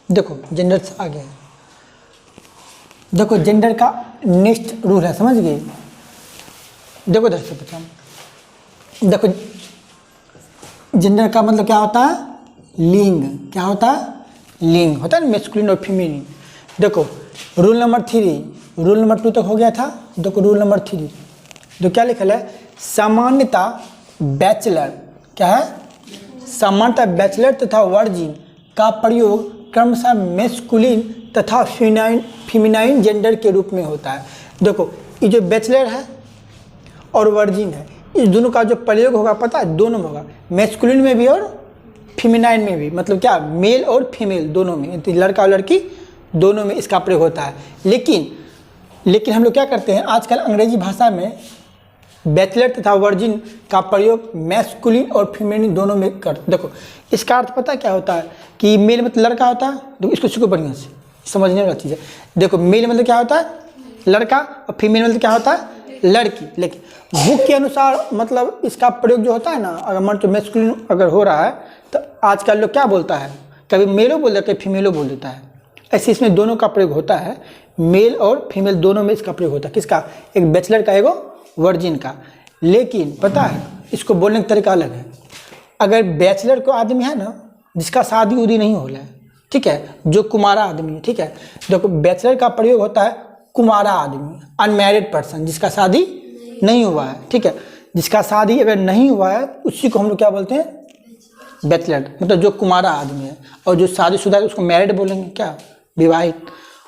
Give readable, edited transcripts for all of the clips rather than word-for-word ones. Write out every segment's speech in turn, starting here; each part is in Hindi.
देखो जेंडर से आगे है। देखो जेंडर का नेक्स्ट रूल है, समझ गए। देखो दर्शक बच्चा, देखो जेंडर का मतलब क्या होता है, लिंग। क्या होता है, लिंग होता है ना, मेस्कुलिन और फीमेल। देखो रूल नंबर 3, रूल नंबर 2 तक हो गया था। देखो रूल नंबर 3 जो क्या लिखा है, सामान्यता बैचलर, क्या है, सामान्यतः बैचलर तथा वर्जिन का प्रयोग क्रमशः मेस्कुलिन तथा फीमेनाइन जेंडर के रूप में होता है। देखो ये जो बैचलर है और वर्जिन है, इस दोनों का जो प्रयोग होगा पता है, दोनों में होगा, मेस्कुलिन में भी और फीमेनाइन में भी। मतलब क्या, मेल और फीमेल दोनों में, लड़का और लड़की दोनों में इसका प्रयोग होता है। लेकिन हम लोग क्या करते हैं आजकल अंग्रेजी भाषा में बैचलर तथा वर्जिन का प्रयोग मैस्कुलिन और फीमेल दोनों में कर। देखो इसका अर्थ पता क्या होता है कि मेल मतलब लड़का होता है। देखो इसको सीखो बढ़िया से, समझने वाला चीज़ है। देखो मेल मतलब क्या होता है, लड़का, और फीमेल मतलब क्या होता है, लड़की। लेकिन बुक के अनुसार मतलब इसका प्रयोग जो होता है ना, अगर मान तो मैस्कुलिन अगर हो रहा है तो आजकल लोग क्या बोलता है, कभी मेलो बोल देता है, कभी फीमेलो बोल देता है। ऐसे इसमें दोनों का प्रयोग होता है, मेल और फीमेल दोनों में इसका प्रयोग होता है। किसका, एक बैचलर का, एगो वर्जिन का। लेकिन पता है इसको बोलने का तरीका अलग है। अगर बैचलर को आदमी है ना जिसका शादी उदी नहीं हो रहा है, ठीक है, जो कुमारा आदमी है, ठीक है, देखो बैचलर का प्रयोग होता है कुमारा आदमी, अनमैरिड पर्सन, जिसका शादी नहीं हुआ है, ठीक है, जिसका शादी अगर नहीं हुआ है उसी को हम लोग क्या बोलते हैं, बैचलर, मतलब जो कुमारा आदमी है। और जो शादीशुदा है उसको मैरिड बोलेंगे, क्या, विवाहित।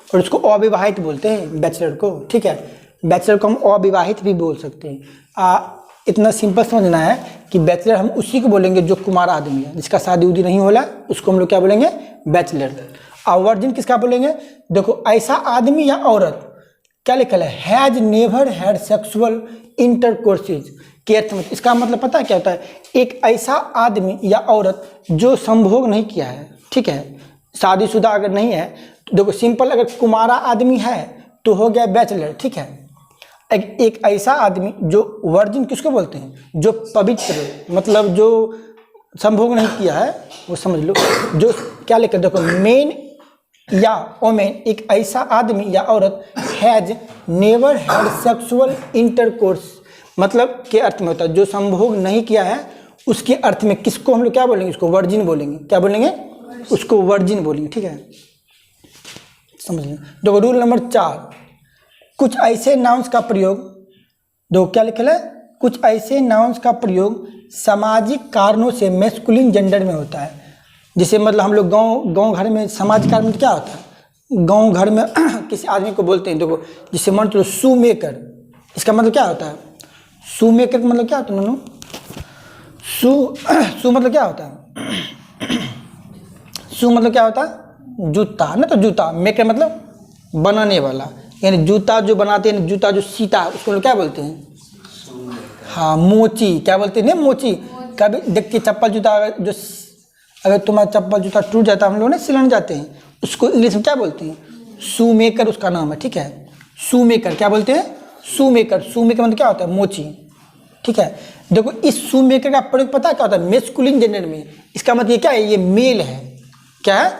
और उसको अविवाहित बोलते हैं बैचलर को, ठीक है। बैचलर को हम अविवाहित भी बोल सकते हैं। इतना सिंपल समझना है कि बैचलर हम उसी को बोलेंगे जो कुमारा आदमी है, जिसका शादी उदी नहीं हो रहा है, उसको हम लोग क्या बोलेंगे, बैचलर। और वर्जिन किसका बोलेंगे, देखो ऐसा आदमी या औरत, क्या लिखा है, हैज नेवर हैड सेक्सुअल इंटरकोर्सेज के अर्थ में। इसका मतलब पता है क्या होता है, एक ऐसा आदमी या औरत जो संभोग नहीं किया है, ठीक है, शादीशुदा अगर नहीं है। तो देखो सिंपल, अगर कुमारा आदमी है तो हो गया बैचलर, ठीक है। एक ऐसा आदमी जो वर्जिन किसको बोलते हैं, जो पवित्र, मतलब जो संभोग नहीं किया है, वो समझ लो। जो क्या लिखा, देखो मेन या ओमेन, एक ऐसा आदमी या औरत has never had sexual intercourse, मतलब के अर्थ में होता है जो संभोग नहीं किया है, उसके अर्थ में किसको हम लोग क्या बोलेंगे, उसको वर्जिन बोलेंगे। क्या बोलेंगे, उसको वर्जिन बोलेंगे, ठीक है, समझ लें। देखो रूल नंबर 4, कुछ ऐसे नाउन्स का प्रयोग, देखो क्या लिखा है, कुछ ऐसे नाउन्स का प्रयोग सामाजिक कारणों से मैस्कुलिन जेंडर में होता है। जैसे मतलब हम लोग गांव घर में सामाजिक कारण में क्या होता है, गांव घर में किसी आदमी को बोलते हैं, देखो जिसे मान लो शू मेकर, इसका मतलब क्या होता है, शू मेकर का मतलब क्या होता है नूनू, शू मतलब क्या होता है, शू मतलब क्या होता है, जूता ना, तो जूता, मेकर मतलब बनाने वाला, यानी जूता जो बनाते हैं, जूता जो सीता है उसको लोग क्या बोलते हैं, हाँ मोची, क्या बोलते हैं, मोची। कभी देखिए चप्पल जूता जो, अगर तुम्हारा चप्पल जूता टूट जाता है, हम लोग ना सिलने जाते हैं, उसको इंग्लिश में क्या बोलते हैं, शू मेकर उसका नाम है, ठीक है, शू मेकर क्या बोलते हैं, शू मेकर। शू मेकर मतलब क्या होता है, मोची, ठीक है। देखो इस शू मेकर का प्रयोग पता है क्या होता है, मेस्कुलिन जेंडर में। इसका मतलब ये क्या है, ये मेल है, क्या है,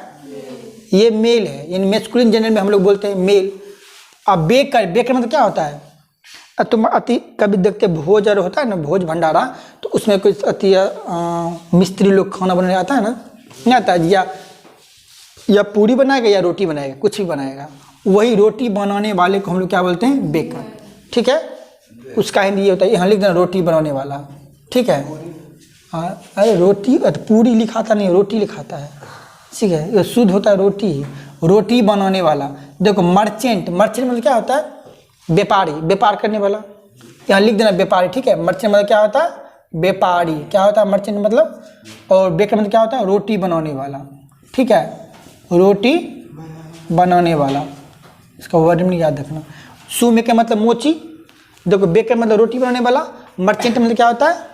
ये मेल है, यानी मेस्कुलिन जेंडर में हम लोग बोलते हैं मेल। अब बेकर, बेकर मतलब क्या होता है, तुम अति कभी देखते भोज और होता है ना, भोज भंडारा, तो उसमें कुछ अति मिस्त्री लोग खाना बनाने आता है ना, नहीं आता है, या पूरी बनाएगा या रोटी बनाएगा, कुछ भी बनाएगा, वही रोटी बनाने वाले को हम लोग क्या बोलते हैं, बेकर, ठीक है। उसका हिंदी ये होता है, यहाँ लिख देना रोटी बनाने वाला, ठीक है। हाँ अरे रोटी, पूरी लिखाता नहीं, रोटी लिखाता है, ठीक है, ये शुद्ध होता है रोटी, रोटी बनाने वाला। देखो मर्चेंट, मर्चेंट मतलब क्या होता है, व्यापारी, व्यापार करने वाला, यहाँ लिख देना व्यापारी, ठीक है। मर्चेंट मतलब क्या होता है, व्यापारी, क्या होता है मर्चेंट मतलब। और बेकर मतलब क्या होता है, रोटी बनाने वाला, ठीक है, रोटी बनाने वाला, इसका वर्ड में याद रखना। शू मेकर मतलब मोची, देखो बेकर मतलब रोटी बनाने वाला, मर्चेंट मतलब क्या होता है,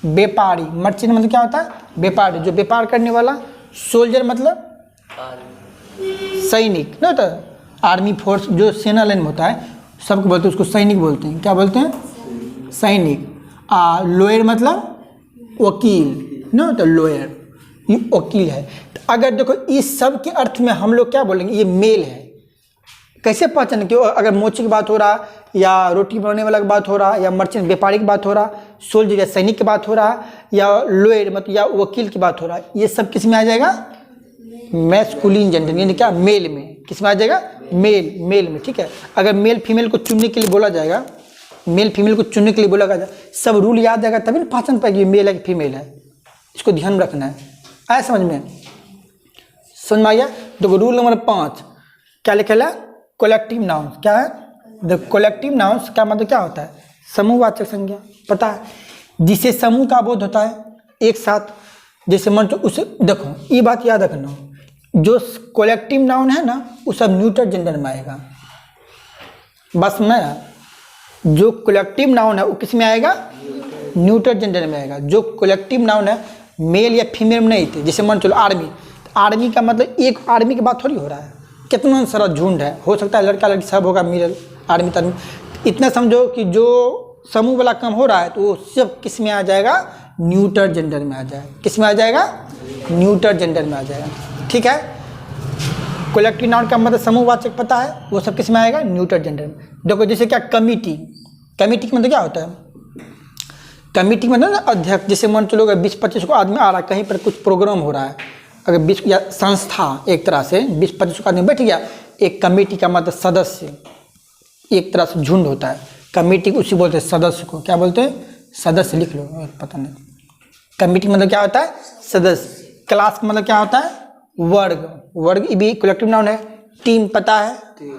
व्यापारी, मर्चेंट मतलब क्या होता है, व्यापारी, जो व्यापार करने वाला। सोल्जर मतलब सैनिक ना, होता है आर्मी फोर्स, जो सेना लाइन में होता है, सबको बोलते हैं, उसको सैनिक बोलते हैं, क्या बोलते हैं, सैनिक। लोयर मतलब वकील ना, तो लोयर, ये वकील है। तो अगर देखो इस सब के अर्थ में हम लोग क्या बोलेंगे, ये मेल है। कैसे पहचान, क्यों? अगर मोची की बात हो रहा, या रोटी बनाने वाला की बात हो रहा, या मर्चेंट व्यापारी की बात हो रहा, सोल्जर या सैनिक की बात हो रहा, या लॉयर मतलब या वकील की बात हो रहा, ये सब किस में आ जाएगा? मैस्कुलिन जेंडर, यानी क्या? मेल में। किस में आ जाएगा? मेल में, ठीक है। अगर मेल फीमेल को चुनने के लिए बोला जाएगा, मेल फीमेल को चुनने के लिए बोला जाएगा, सब रूल याद जाएगा तभी ना पहचान पाएगी मेल है कि फीमेल है। इसको ध्यान में रखना है। आया समझ में? समझ में आ गया? देखो रूल नंबर 5 क्या लिखा है? Collective noun. क्या है? द कलेक्टिव नाउन्स का मतलब क्या होता है? समूहवाचक संज्ञा। पता है, जिसे समूह का बोध होता है एक साथ, जैसे मन तो उसे देखो, ये बात याद रखना, जो कलेक्टिव नाउन है ना वो सब न्यूट्रल जेंडर में आएगा। बस में जो कलेक्टिव नाउन है वो किस में आएगा? न्यूट्रल जेंडर में आएगा। जो कलेक्टिव नाउन है मेल या फीमेल में नहीं थे। जैसे मान चलो आर्मी, आर्मी का मतलब एक आर्मी की बात थोड़ी हो रहा है, कितना सारा झुंड है, हो सकता है लड़का लड़की सब होगा, मिलल आर्मी तर्मी। इतना समझो कि जो समूह वाला काम हो रहा है तो वो सब किस में आ जाएगा? न्यूट्रल जेंडर में आ जाएगा। किस में आ जाएगा? न्यूट्रल जेंडर में आ जाएगा। ठीक है, कलेक्टिव नाउन का मतलब समूहवाचक पता है, वो सब किस में आएगा? न्यूट्रल जेंडर में। देखो जैसे क्या कमिटी, कमिटी का मतलब क्या होता है? कमिटी मतलब ना अध्यक्ष। जैसे मान चलो अगर 20-25 को आदमी आ रहा है, कहीं पर कुछ प्रोग्राम हो रहा है, अगर 20 या संस्था एक तरह से 20-25 को आदमी बैठ गया, एक कमेटी का मतलब सदस्य, एक तरह से झुंड होता है। कमेटी को उसी बोलते हैं, सदस्य को क्या बोलते हैं? सदस्य। लिख लो, पता नहीं। कमेटी मतलब क्या होता है? सदस्य। क्लास का मतलब क्या होता है? वर्ग। वर्ग भी कलेक्टिव नाउन है। टीम पता है,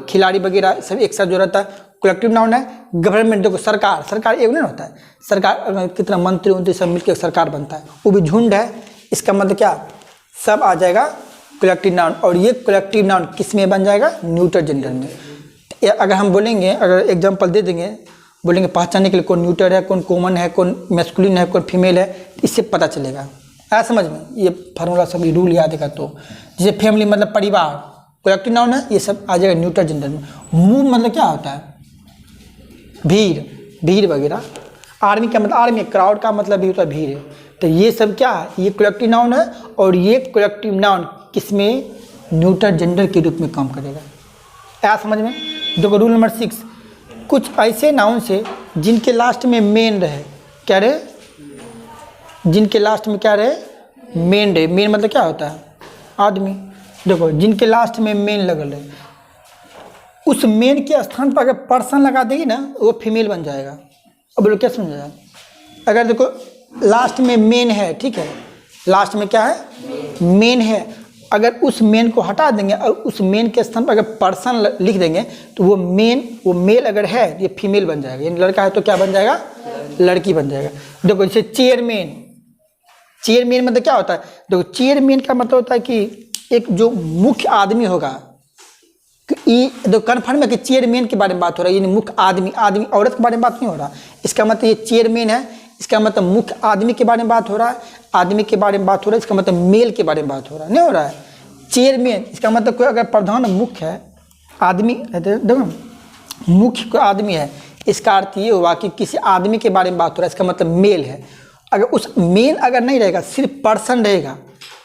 खिलाड़ी वगैरह सब एक साथ जो रहता है कलेक्टिव नाउन है। गवर्नमेंट देखो, सरकार, सरकार एक नहीं होता है, सरकार कितना मंत्री सब मिलकर सरकार बनता है, वो भी झुंड है। इसका मतलब क्या? सब आ जाएगा कलेक्टिव नाउन। और ये कलेक्टिव नाउन किस में बन जाएगा? न्यूट्रल जेंडर में। अगर हम बोलेंगे, अगर एग्जांपल दे देंगे, बोलेंगे पहचानने के लिए कौन न्यूट्रल है, कौन कॉमन है, कौन मैस्कुलिन है, कौन फीमेल है, इससे पता चलेगा। आया समझ में? ये फार्मूला सब रूल याद है तो। जैसे फैमिली मतलब परिवार, कलेक्टिव नाउन है, ये सब आ जाएगा न्यूट्रल जेंडर में। मूव मतलब क्या होता है? भीड़, भीड़ वगैरह। आर्मी का मतलब आर्मी, क्राउड का मतलब भी होता है भीड़ है। तो ये सब क्या है? ये कलेक्टिव नाउन है। और ये कलेक्टिव नाउन किसमें? न्यूट्रल जेंडर के रूप में काम करेगा। क्या समझ में? देखो रूल नंबर 6, कुछ ऐसे नाउन से जिनके लास्ट में मेन रहे। क्या रहे? जिनके लास्ट में क्या रहे? मेन रहे। मेन मतलब क्या होता है? आदमी। देखो जिनके लास्ट में मेन लगल है, उस मेन के स्थान पर अगर पर्सन लगा देगी ना, वो फीमेल बन जाएगा। अब बोलो क्या समझाया? अगर देखो लास्ट में मेन है, ठीक है, लास्ट में क्या है? मेन है। अगर उस मेन को हटा देंगे और उस मेन के स्थान पर अगर पर्सन लिख देंगे तो वो मेल अगर है ये फीमेल बन जाएगा। यानी लड़का है तो क्या बन जाएगा? लड़की बन जाएगा। देखो जैसे चेयरमैन, चेयरमैन मतलब क्या होता है? देखो चेयरमैन का मतलब होता है कि एक जो मुख्य आदमी होगा, ये तो कन्फर्म है कि चेयरमैन के बारे में बात हो रहा है, यानी मुख्य आदमी। आदमी औरत के बारे में बात नहीं हो रहा। इसका मतलब ये चेयरमैन है, इसका मतलब मुख्य आदमी के बारे में बात हो रहा है, आदमी के बारे में बात हो रहा है, इसका मतलब मेल के बारे में बात हो रहा है, नहीं हो रहा है। चेयरमैन इसका मतलब कोई अगर प्रधान मुख्य है, आदमी देखो मुख्य कोई आदमी है, इसका अर्थ ये हुआ कि किसी आदमी के बारे में बात हो रहा है, इसका मतलब मेल है। अगर उस मेल अगर नहीं रहेगा, सिर्फ पर्सन रहेगा,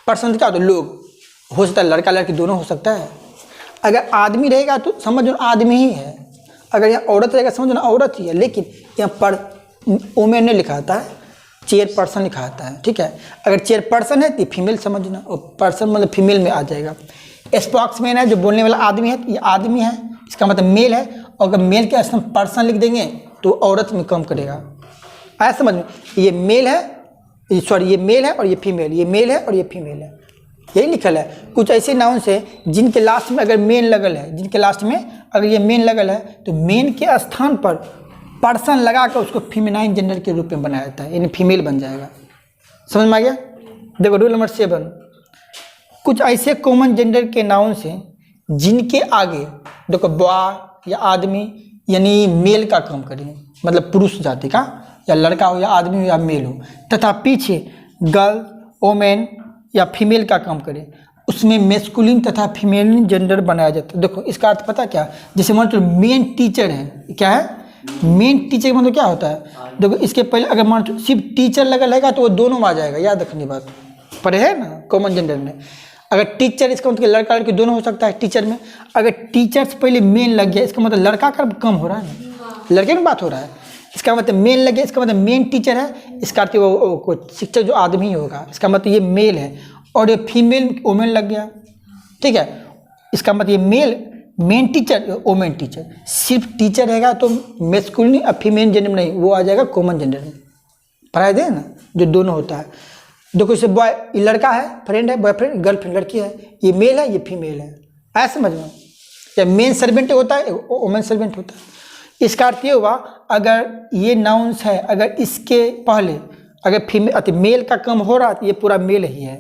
पर्सन क्या होता है? लोग, हो सकता है लड़का लड़की दोनों हो सकता है। अगर आदमी रहेगा तो समझो आदमी ही है, अगर यहाँ औरत रहेगा समझो ना औरत ही है। लेकिन यहाँ पर वुमेन नहीं लिखा आता है, चेयर पर्सन लिखा आता है, ठीक है। अगर चेयर पर्सन है तो फीमेल समझना, और पर्सन मतलब फीमेल में आ जाएगा। स्पोक्समैन है, जो बोलने वाला आदमी है, ये आदमी है, इसका मतलब मेल है। और अगर मेल के स्थान पर्सन लिख देंगे तो औरत में काम करेगा। आया समझ में? ये मेल है, सॉरी ये मेल है और ये फीमेल, ये मेल है और ये फीमेल है, यही लिखल है। कुछ ऐसे नाउन से जिनके लास्ट में अगर मेन लगल है, जिनके लास्ट में अगर ये मेन लगल है तो मेन के स्थान पर पर्सन लगा कर उसको फीमेनाइन जेंडर के रूप में बनाया जाता है, यानी फीमेल बन जाएगा। समझ में आ गया? देखो रूल नंबर 7, कुछ ऐसे कॉमन जेंडर के नाउन से जिनके आगे देखो बॉय या आदमी यानी मेल का काम करें, मतलब पुरुष जाति का, या लड़का हो या आदमी हो या मेल हो, तथा पीछे गर्ल, वोमेन या फीमेल का काम करे, उसमें मेस्कुलिन तथा फीमेल जेंडर बनाया जाता है। देखो इसका अर्थ पता क्या? जैसे मान लो मेन टीचर है, क्या है? मेन टीचर मतलब क्या होता है? देखो इसके पहले अगर मान लो सिर्फ टीचर लगा रहेगा तो वो दोनों में आ जाएगा, याद रखनी बात, पढ़े है ना कॉमन जेंडर में। अगर टीचर, इसका मतलब लड़का लड़की दोनों हो सकता है टीचर में। अगर टीचर से पहले मेन लग गया, इसका मतलब लड़का का कम हो रहा है ना, लड़के की बात हो रहा है। इसका मतलब मेन लग गया, इसका मतलब मेन टीचर है, इसका अर्थ वो शिक्षक जो आदमी होगा, इसका मतलब ये मेल है। और ये फीमेल वोमेन लग गया, ठीक है, इसका मतलब ये male men teacher women teacher. सिर्फ टीचर रहेगा तो मेस्कुलिन और फीमेल जेंडर नहीं, वो आ जाएगा कॉमन जेंडर में। पढ़ाई दे ना, जो दोनों होता है। देखो इसे बॉय, ये लड़का है, फ्रेंड है, बॉयफ्रेंड, गर्लफ्रेंड लड़की है, ये मेल है, ये फीमेल है, ऐसे समझ लो। या मेन सर्वेंट होता है, वोमेन सर्वेंट होता है। इसका अर्थ ये हुआ, अगर ये नाउन्स है, अगर इसके पहले अगर फीमेल अति मेल का कम हो रहा तो ये पूरा मेल ही है।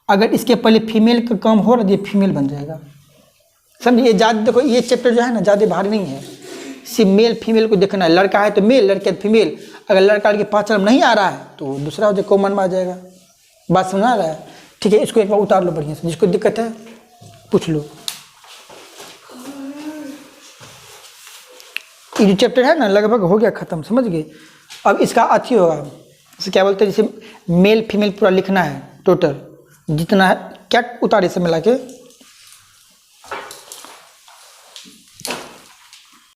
अगर इसके पहले फीमेल का कम हो रहा तो ये फीमेल बन जाएगा। समझिए, ज़्यादा देखो ये चैप्टर जो है ना ज़्यादा भारी नहीं है, सिर्फ मेल फीमेल को देखना है। लड़का है तो मेल, लड़के तो फीमेल। अगर लड़का लड़के 5 नंबर नहीं आ रहा है तो दूसरा हो जाए, कॉमन में आ जाएगा। बात समझ आ रहा है? ठीक है, इसको एक बार उतार लो बढ़िया से, जिसको दिक्कत है पूछ लो। ये जो चैप्टर है ना लगभग हो गया ख़त्म, समझ गए। अब इसका अथी होगा, इसे क्या बोलते हैं, जैसे मेल फीमेल पूरा लिखना है टोटल जितना है, क्या उतारे से मिला के